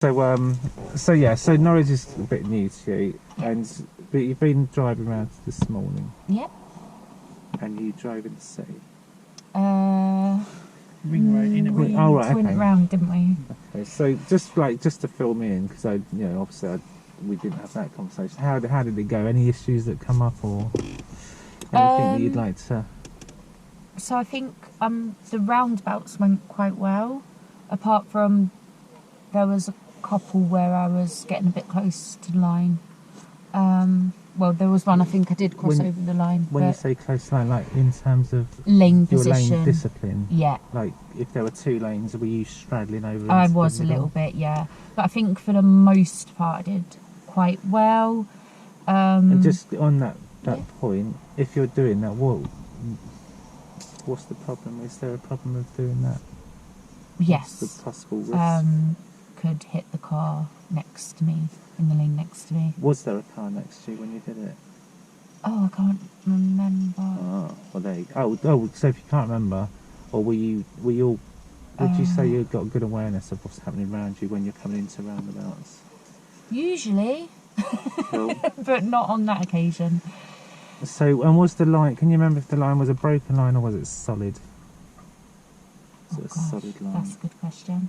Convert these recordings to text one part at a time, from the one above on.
So yeah, so Norwich is a bit new to you, but you've been driving around this morning. Yep. And you drove in the city. Ring road in a we ring. Oh, right, went okay. round, didn't we? Okay, so just to fill me in, because obviously we didn't have that conversation. How did it go? Any issues that come up, or anything that you'd like to? So I think the roundabouts went quite well, apart from there was a couple where I was getting a bit close to the line. Well, there was one I think I did cross over the line. When you say close line, like in terms of lane your position, lane discipline, yeah. Like if there were two lanes, were you straddling over? I into the was a middle? little bit, yeah. But I think for the most part I did quite well. And just on that yeah. point, if you're doing that, what's the problem? Is there a problem with doing that? Yes. What's the possible risk? Could hit the car next to me, in the lane next to me. Was there a car next to you when you did it? Oh, I can't remember. Oh, well there you go. Oh, so if you can't remember, or were you all? Would you say you've got good awareness of what's happening around you when you're coming into roundabouts? Usually, Cool. but not on that occasion. So, and was the line? Can you remember if the line was a broken line or was it solid? Was it a solid line? That's a good question.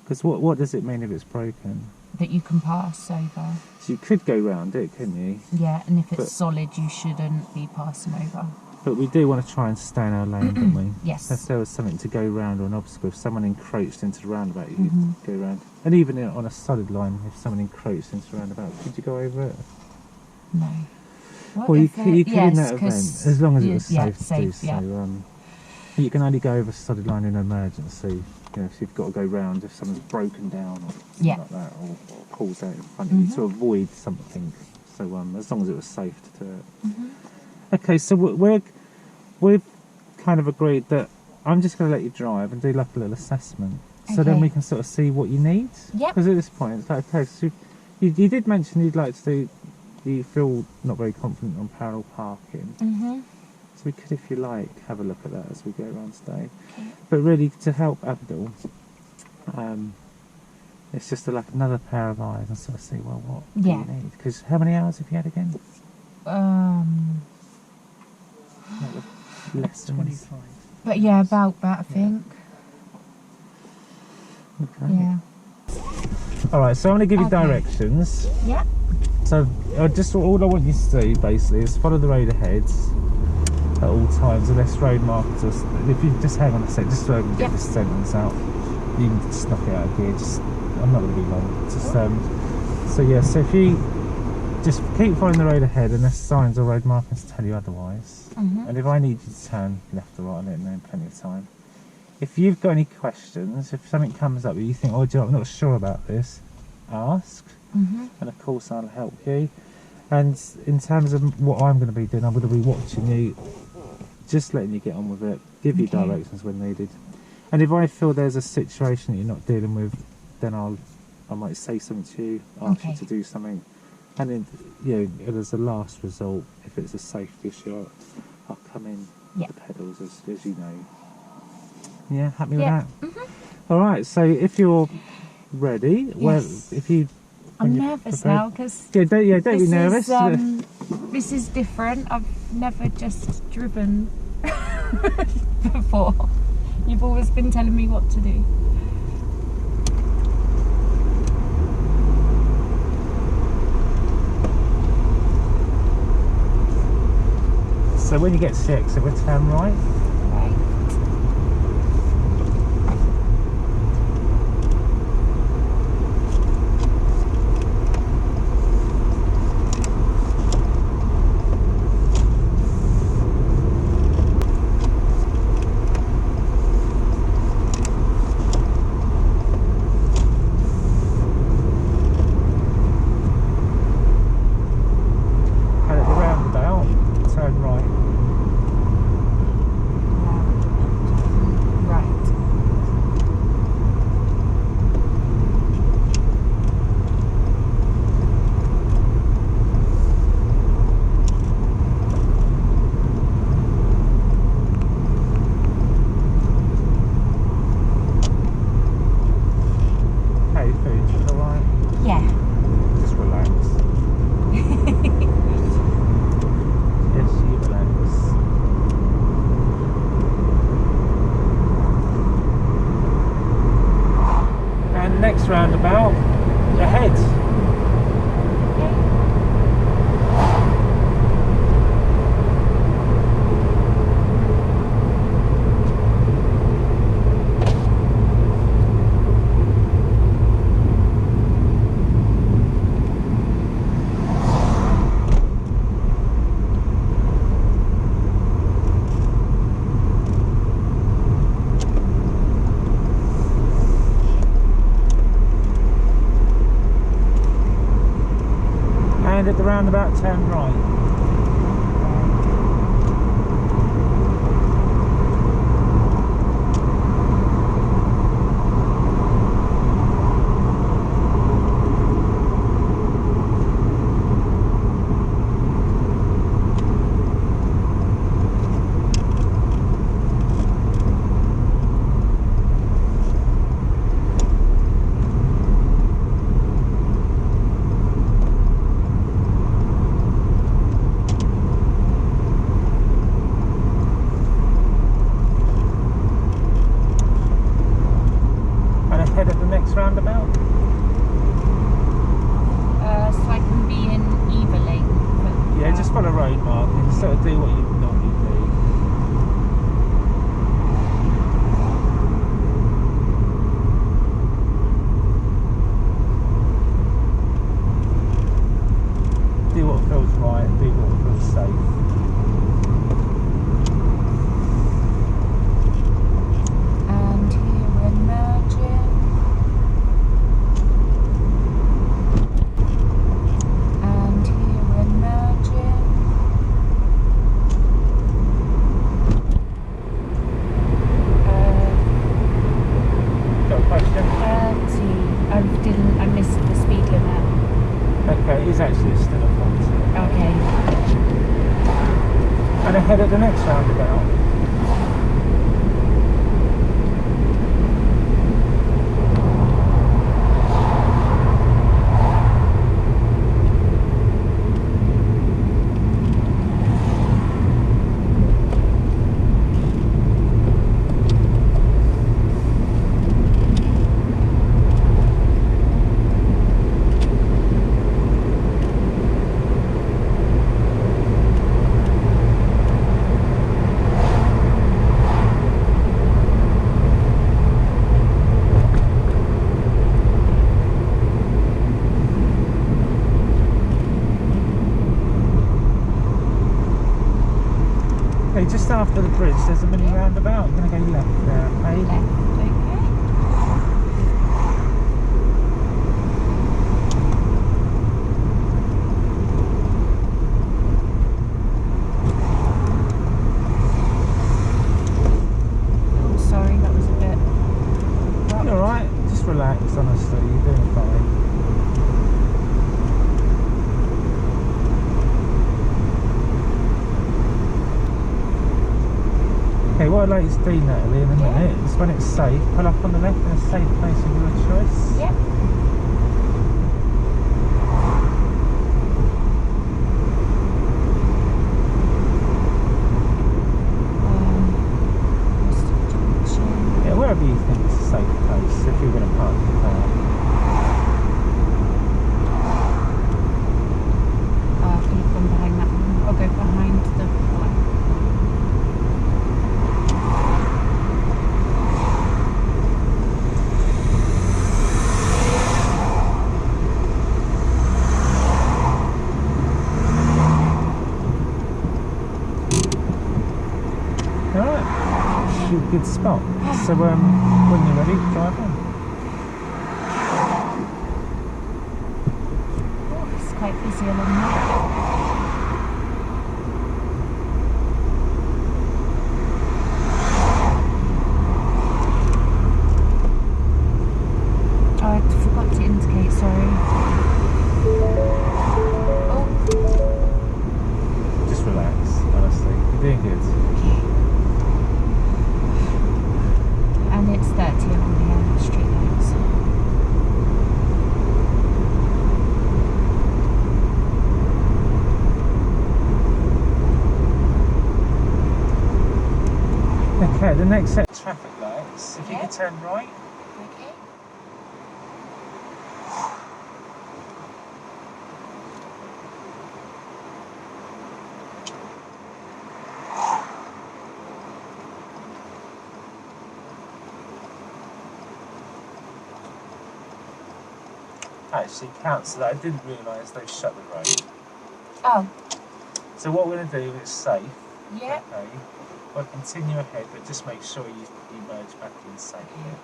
Because what does it mean if it's broken? That you can pass over. So you could go round it, couldn't you? Yeah, and if it's But- solid, you shouldn't be passing over. But we do want to try and stay in our lane, don't we? Yes. If there was something to go round or an obstacle, if someone encroached into the roundabout, you could go round. And even on a solid line, if someone encroached into the roundabout, could you go over it? No. What Well, you if could it- in that 'cause- event, as long as it was yeah, safe to do so. yeah. You can only go over a solid line in an emergency. If you've got to go round, if someone's broken down or something Yeah. like that, or pulls out in front of you to avoid something. So as long as it was safe to do it. Okay, so we've kind of agreed that I'm just going to let you drive and do like a little assessment. So then Okay. we can sort of see what you need. Yep. Because at this point, it's like, okay, so you did mention you'd like to do, you feel not very confident on parallel parking. So we could, if you like, have a look at that as we go around today. Okay. But really, to help Abdul, it's just like another pair of eyes and sort of see, well, what do you need? Because how many hours have you had again? Less than 25. But yeah, about that, I think. Okay. Yeah. All right, so I'm going to give you Okay. directions. Yeah. So all I want you to do basically is follow the road ahead at all times, unless road markers. If you just hang on a sec, just so I can get this sentence out, you can just knock it out of gear. I'm not going to be long. So if you just keep following the road ahead, unless signs or road markers tell you otherwise. And if I need you to turn left or right, I'll let you know in plenty of time. If you've got any questions, if something comes up that you think, I'm not sure about this, ask. And of course I'll help you. And in terms of what I'm going to be doing, I'm going to be watching you, just letting you get on with it, give you directions when needed. And if I feel there's a situation that you're not dealing with, then I might say something to you, ask you to do something. And then, as a last result, if it's a safety issue, I'll come in with the pedals, as you know. Yeah, happy with that? All right, so if you're ready, I'm nervous now because don't be nervous. This is different. I've never just driven before. You've always been telling me what to do. So when you get to the exit, we'll turn right. And at the roundabout, turn right. next roundabout ahead. And at the roundabout, turn right. Head at the next roundabout. So I can be in either lane. But, Yeah, just follow road markings, sort of do what you normally do. Do what feels right, do what feels safe. I missed the speed limit. Okay, it is actually still a 40. Okay. And ahead at the next roundabout. Okay, just after the bridge there's a mini roundabout. I'm going to go left there, okay? Left, okay. Oh, sorry, that was a bit... You're alright, just relax, honestly, you're doing fine. Okay, what I'd like you to do, Natalie, in a minute is when it's safe, pull up on the left in a safe place of your choice. Yep. Yeah, wherever you think is a safe place, if you're going to park your car. I could have gone behind that one. I'll go behind the one. Alright, good spot. So when you're ready, drive on. Oh, it's quite busy along there. Oh, I forgot to indicate, sorry. Oh. Just relax, honestly. You're doing good. And it's 30 on the street lights. Okay, the next set of traffic lights, if you could turn right. Okay. actually cancel that. I didn't realise they shut the road. Oh. So what we're going to do is safe. Yeah. Okay. We'll continue ahead, but just make sure you merge back in safe. Okay.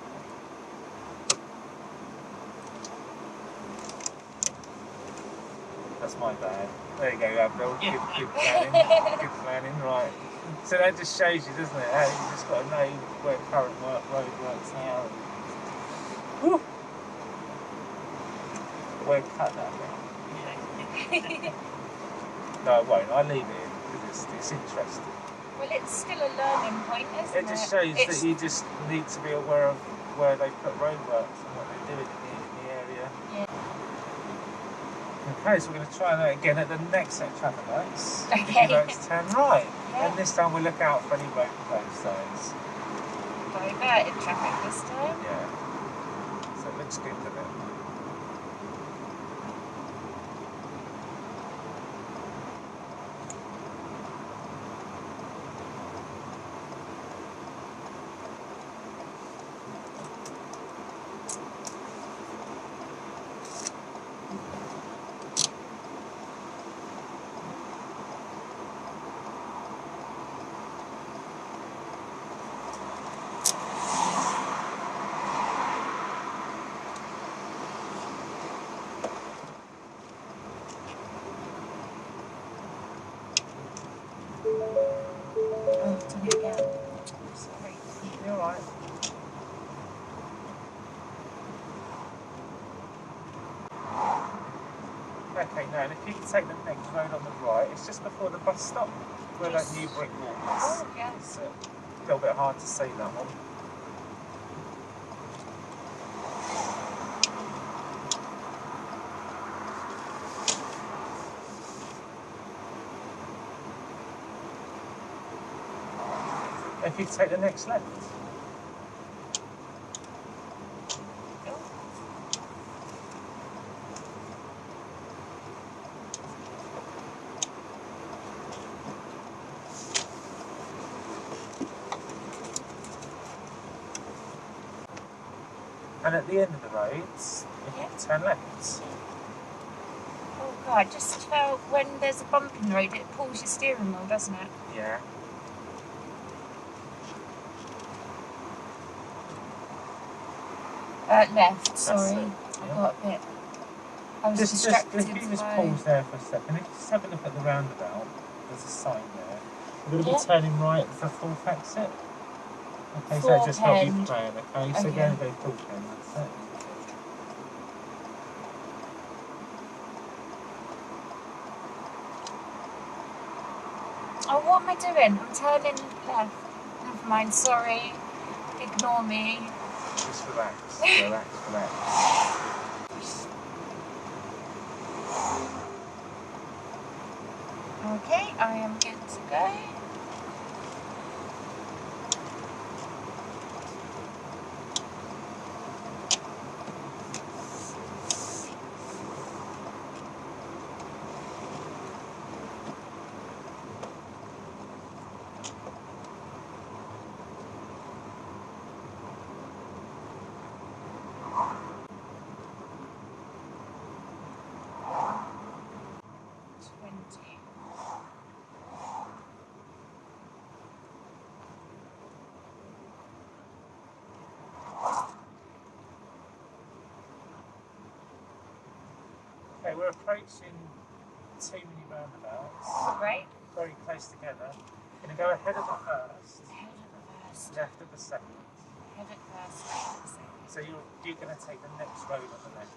That's my bad. There you go, Abdul. Good planning. Good planning, right. So that just shows you, doesn't it, how you just got to know where current road works are. Woo! We'll cut that bit. No, I won't. I'll leave it in because it's interesting. Well, it's still a learning point, isn't it? It just shows that you just need to be aware of where they put roadworks and what they're doing in the area. Yeah. Okay, so we're going to try that again at the next set of traffic lights. Okay. If you like to turn right. Yeah. And this time we'll look out for any road closed signs. Diverted traffic this time. Yeah. So it looks good, doesn't it? Oh, done it again. Sorry. You're alright. Okay, now, and if you can take the next road on the right, it's just before the bus stop, where that new brick wall is. Oh, yes. It's a little bit hard to see that one. If you take the next left. And at the end of the roads, if you turn left. Oh God, just felt when there's a bump in the road, it pulls your steering wheel, doesn't it? Yeah. Left, sorry. It, I yeah. got a bit. I was Just distracted if you just by... pause there for a second, if you just have a look at the roundabout, there's a sign there. We're going to Yeah. be turning right for Fourth exit. Okay, so Four just help you pen. plan, okay? So Okay. go and go full pen, that's it. Oh, what am I doing? I'm turning left. Never mind, sorry. Ignore me. Just relax, relax. Okay, I am good to go. Okay, we're approaching too many roundabouts. Right. Very close together. Going to go ahead of the first, Head at the first. left of the second. Head at first. Left at the second. So you're going to take the next road on the left.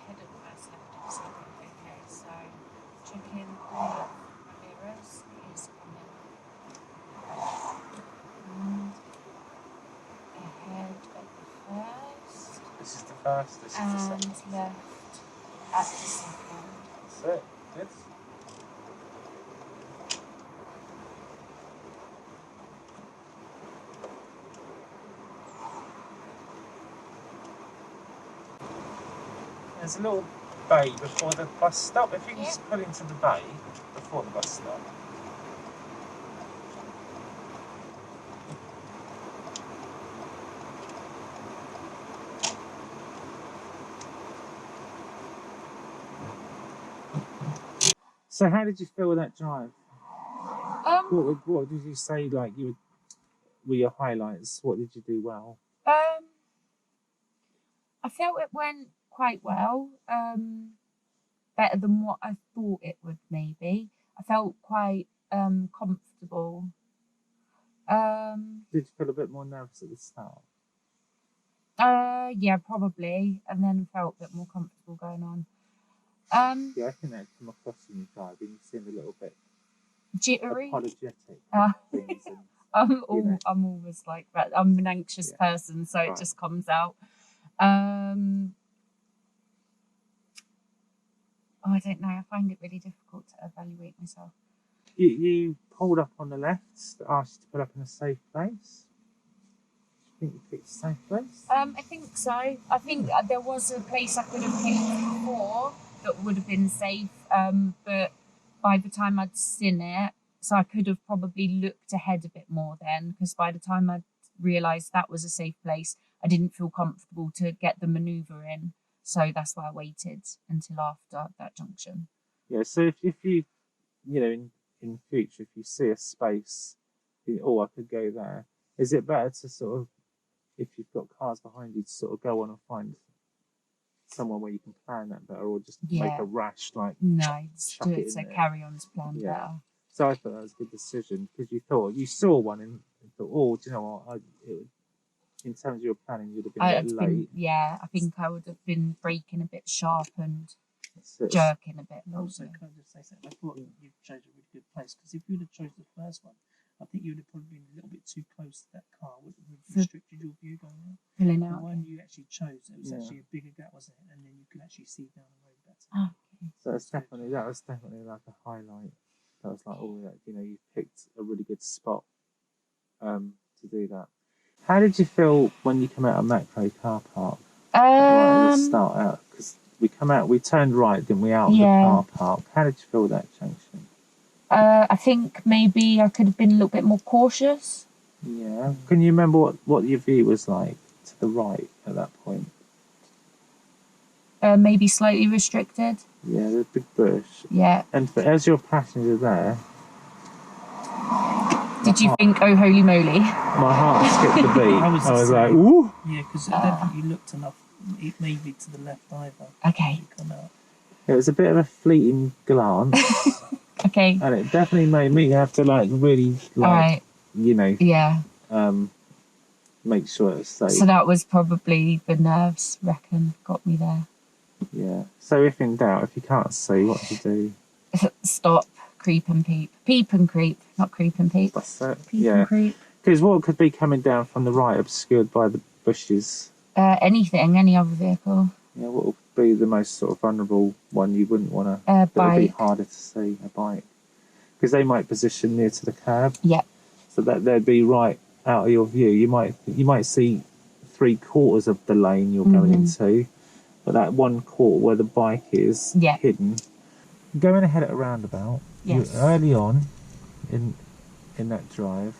Head at first. Left at the second. Okay, so checking all of my mirrors is coming. And ahead at the first. This is the first, this is the second. And left at the second. That's it. Good. There's a little bay before the bus stop. If you can just pull into the bay before the bus stop. So how did you feel with that drive? Um, What did you say, like, were your highlights? What did you do well? I felt it went quite well. Better than what I thought it would maybe. I felt quite comfortable. Did you feel a bit more nervous at the start? Yeah, probably. And then felt a bit more comfortable going on. Yeah, I think that come across in your driving. You seem a little bit Jittery. apologetic things and, I'm always like that. I'm an anxious person, so it just comes out. I don't know. I find it really difficult to evaluate myself. You pulled up on the left, asked you to pull up in a safe place. Do you think you picked a safe place? I think so. I think there was a place I could have picked before that would have been safe, but by the time I'd seen it, so I could have probably looked ahead a bit more then, because by the time I'd realised that was a safe place, I didn't feel comfortable to get the manoeuvre in. So that's why I waited until after that junction. Yeah, so if you, in future, if you see a space, I could go there. Is it better to sort of, if you've got cars behind you, to sort of go on and find somewhere where you can plan that better, or just make a rash, like, no, do it so carry on's plan better. So I thought that was a good decision, because you saw one and thought, oh, do you know what, in terms of your planning, you'd have been a bit late. I think I would have been braking a bit sharp and jerking a bit. Also, can I just say something? I thought you chose a really good place, because if you'd have chosen the first one, I think you would have probably been a little bit too close to that car, would have restricted your view going on. Pulling out. The one you actually chose, it was actually a bigger gap, wasn't it? And then you could actually see down the road better. Oh, okay. So that was definitely like a highlight. That was like, you picked a really good spot to do that. How did you feel when you come out of Macro car park? Right at the start out, because we turned right, didn't we, out of the car park? How did you feel that junction? I think maybe I could have been a little bit more cautious. Yeah. Can you remember what your view was like to the right at that point? Maybe slightly restricted. Yeah, the big bush. Yeah. And as your passenger there, did you think, oh holy moly? My heart skipped the beat. I was like, ooh. Yeah, because I don't think you looked enough, maybe to the left either. Okay. Come out. It was a bit of a fleeting glance. Okay. And it definitely made me have to really make sure it was safe. So that was probably the nerves, reckon, got me there. Yeah. So if in doubt, if you can't see, what do you do? Stop, creep and peep. Peep and creep, not creep and peep. That's it. Peep and creep. Because what could be coming down from the right obscured by the bushes? Anything, any other vehicle. Yeah, what would be the most sort of vulnerable one you wouldn't want to... Bike. That would be harder to see, a bike. Because they might position near to the curb. Yep. So that they'd be right out of your view. You might see 3/4 of the lane you're going into, but that 1/4 where the bike is hidden. Going ahead at a roundabout. Yes. Early on in that drive,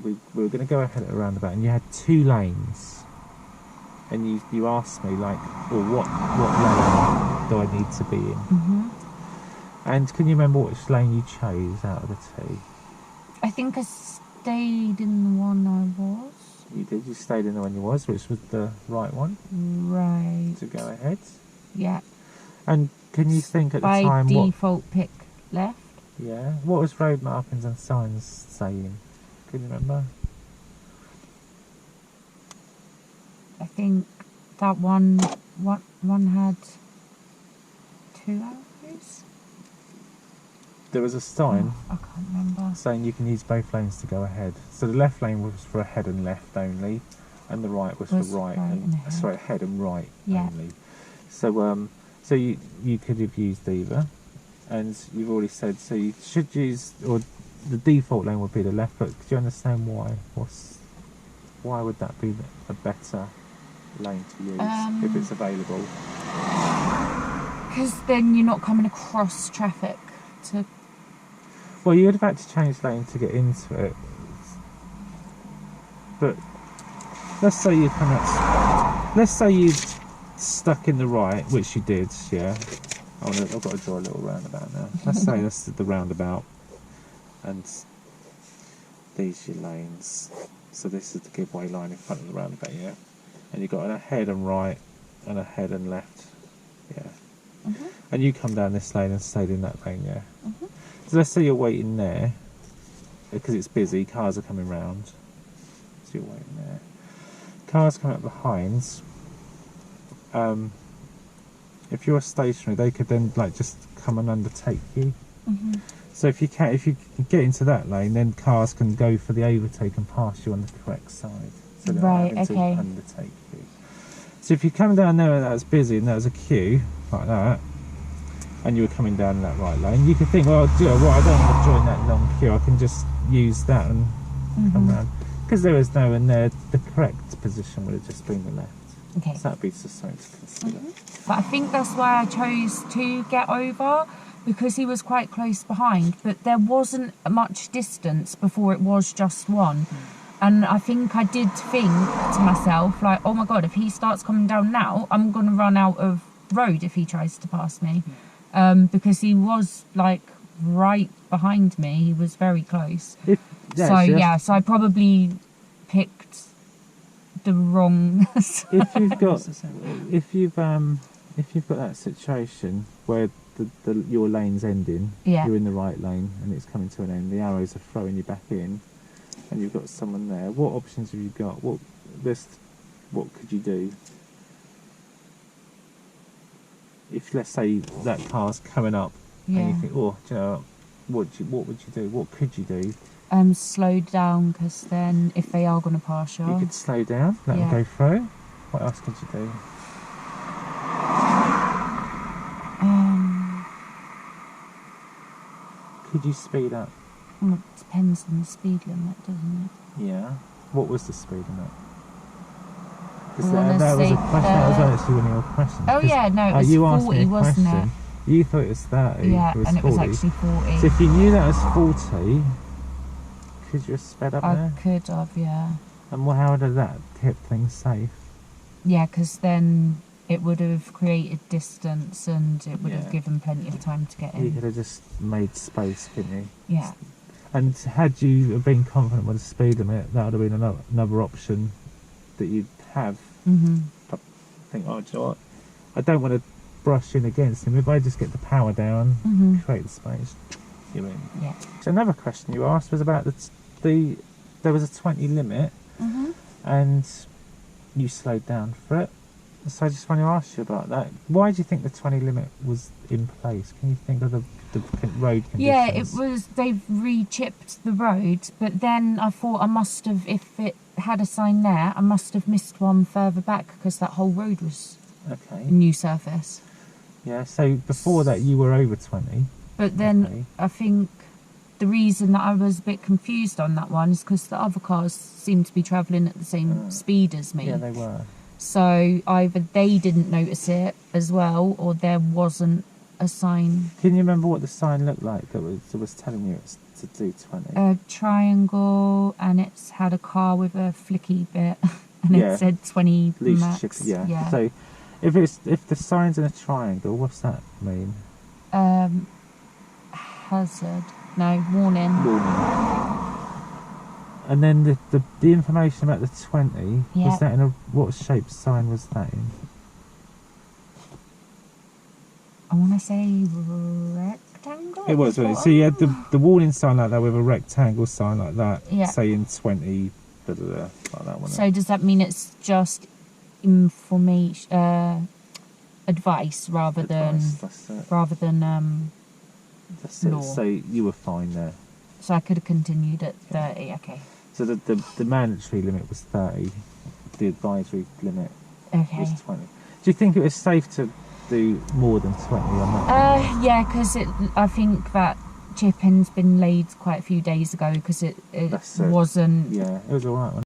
we were going to go ahead at a roundabout, and you had 2 lanes. And you asked me, like, well, what lane do I need to be in? And can you remember which lane you chose out of the 2? I think I stayed in the one I was. You did. You stayed in the one you was, which was the right one. Right. To go ahead. Yeah. And can you think at the time by default pick left? Yeah. What was road markings and signs saying? Can you remember? I think that one had 2 arrows. There was a sign I can't remember. saying you can use both lanes to go ahead. So the left lane was for ahead and left only, and the right was for right and ahead and right only. So you could have used either, and you've already said so you should use, or the default lane would be the left. But do you understand why? Why would that be a better lane to use if it's available? Because then you're not coming across traffic to... Well, you would have had to change lane to get into it. But let's say you stuck in the right, which you did, yeah, I've got to draw a little roundabout now. Let's say that's the roundabout, and these are your lanes. So this is the giveaway line in front of the roundabout, yeah? And you've got an ahead and right, and ahead and left, yeah? And you come down this lane and stayed in that lane, yeah? So let's say you're waiting there, because it's busy, cars are coming round. So you're waiting there. Cars come up behind. If you're stationary, they could then like just come and undertake you. So if you can get into that lane, then cars can go for the overtake and pass you on the correct side. So they're not having to undertake you. So if you come down there and that's busy and there's a queue like that, and you were coming down that right lane, you could think, well, do you know what? I don't want to join that long queue. I can just use that and come round. Because there was no one there, the correct position would have just been the left. Okay. So that'd be just something to consider. But I think that's why I chose to get over, because he was quite close behind, but there wasn't much distance before it was just one. And I think I did think to myself, like, oh my God, if he starts coming down now, I'm going to run out of road if he tries to pass me. Because he was like right behind me. He was very close. So I probably picked the wrong. if you've got that situation where your lane's ending, you're in the right lane and it's coming to an end, the arrows are throwing you back in, and you've got someone there, what options have you got? What could you do? If, let's say, that car's coming up and you think, oh, do you know, what would you do? What could you do? Slow down, because then if they are going to pass you... You could slow down, let them go through. What else could you do? Could you speed up? Well, it depends on the speed limit, doesn't it? Yeah. What was the speed limit? Well, that was a question. That was actually one of your questions. Oh yeah, no, it was you 40, asked me a wasn't question. it? You thought it was 30. Yeah, it was and 40. it was actually 40. So if you knew that was 40, could you have sped up there? I could have, yeah. And how did that keep things safe? Yeah, because then it would have created distance and it would have given plenty of time to get in. You could have just made space, couldn't you? Yeah. And had you been confident with the speed limit, that would have been another option that you'd have. But think, oh, do you know what? I don't want to brush in against him. If I just get the power down, create the space, you're in. Yeah. So another question you asked was about there was a 20 limit, and you slowed down for it. So I just want to ask you about that. Why do you think the 20 limit was in place? Can you think of the road conditions? Yeah, it was. They've re-chipped the road, but then I thought I must have, if it had a sign there, I must have missed one further back because that whole road was new surface. Yeah. So before that, you were over 20. But then I think the reason that I was a bit confused on that one is because the other cars seemed to be travelling at the same speed as me. Yeah, they were. So either they didn't notice it as well, or there wasn't a sign. Can you remember what the sign looked like that was telling you it's to do 20? A triangle, and it's had a car with a flicky bit, and it said 20 max. Yeah. So if the sign's in a triangle, what's that mean? Hazard. No, warning. And then the information about the 20, was that in what shape sign was that in? I want to say rectangle. It was, wasn't it? So you had the warning sign like that with a rectangle sign like that, saying 20, like that one. So does that mean it's just information, advice rather than That's it. law? So you were fine there. So I could have continued at 30, okay. So the mandatory limit was 30, the advisory limit was 20. Do you think it was safe to do more than 20 on that? Yeah, because I think that chipping's been laid quite a few days ago because it wasn't... Yeah, it was alright.